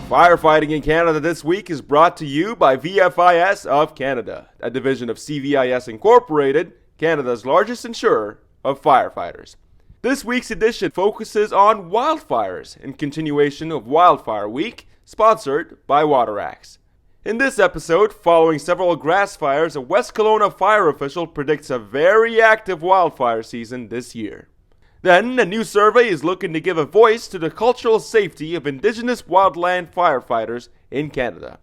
Firefighting in Canada this week is brought to you by VFIS of Canada, a division of CVIS Incorporated, Canada's largest insurer of firefighters. This week's edition focuses on wildfires in continuation of Wildfire Week, sponsored by WaterAxe. In this episode, following several grassfires, a West Kelowna fire official predicts a very active wildfire season this year. Then, a new survey is looking to give a voice to the cultural safety of Indigenous wildland firefighters in Canada.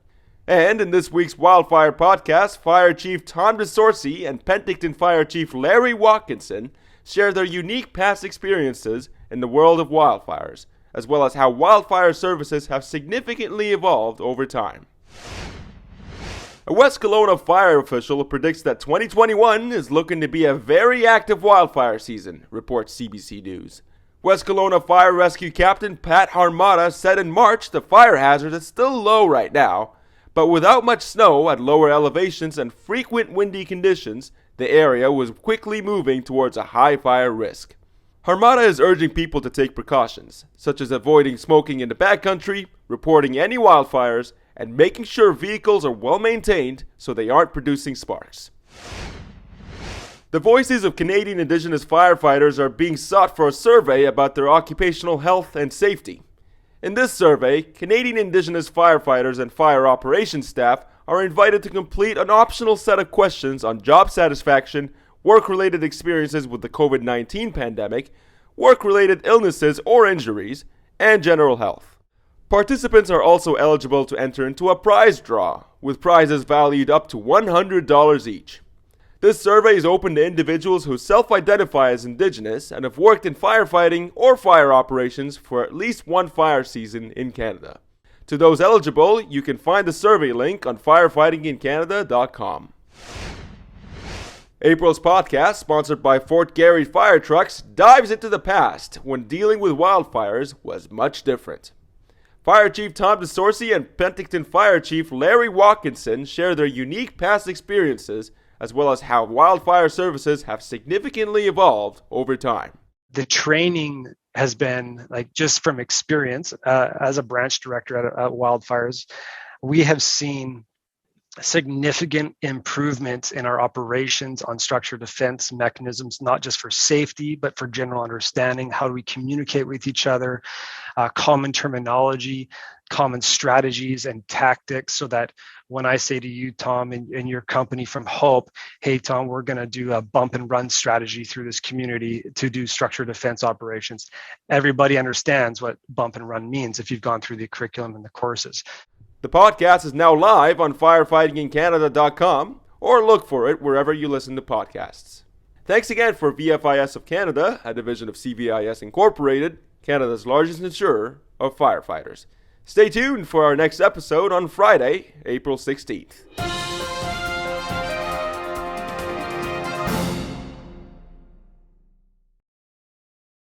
And in this week's Wildfire podcast, Fire Chief Tom DeSorcy and Penticton Fire Chief Larry Watkinson share their unique past experiences in the world of wildfires, as well as how wildfire services have significantly evolved over time. A West Kelowna fire official predicts that 2021 is looking to be a very active wildfire season, reports CBC News. West Kelowna Fire Rescue Captain Pat Harmata said in March the fire hazard is still low right now, but without much snow at lower elevations and frequent windy conditions, the area was quickly moving towards a high fire risk. Harmata is urging people to take precautions, such as avoiding smoking in the backcountry, reporting any wildfires, and making sure vehicles are well maintained so they aren't producing sparks. The voices of Canadian Indigenous firefighters are being sought for a survey about their occupational health and safety. In this survey, Canadian Indigenous firefighters and fire operations staff are invited to complete an optional set of questions on job satisfaction, work-related experiences with the COVID-19 pandemic, work-related illnesses or injuries, and general health. Participants are also eligible to enter into a prize draw, with prizes valued up to $100 each. This survey is open to individuals who self-identify as Indigenous and have worked in firefighting or fire operations for at least one fire season in Canada. To those eligible, you can find the survey link on firefightingincanada.com. April's podcast, sponsored by Fort Garry Fire Trucks, dives into the past when dealing with wildfires was much different. Fire Chief Tom DeSorcy and Penticton Fire Chief Larry Watkinson share their unique past experiences, as well as how wildfire services have significantly evolved over time. The training has been, just from experience, as a branch director at Wildfires, we have seen significant improvements in our operations on structural defense mechanisms, not just for safety, but for general understanding. How do we communicate with each other, common terminology, common strategies and tactics, so that when I say to you, Tom, and your company from Hope, hey, Tom, we're going to do a bump and run strategy through this community to do structural defense operations. Everybody understands what bump and run means if you've gone through the curriculum and the courses. The podcast is now live on firefightingincanada.com, or look for it wherever you listen to podcasts. Thanks again for VFIS of Canada, a division of CVIS Incorporated, Canada's largest insurer of firefighters. Stay tuned for our next episode on Friday, April 16th.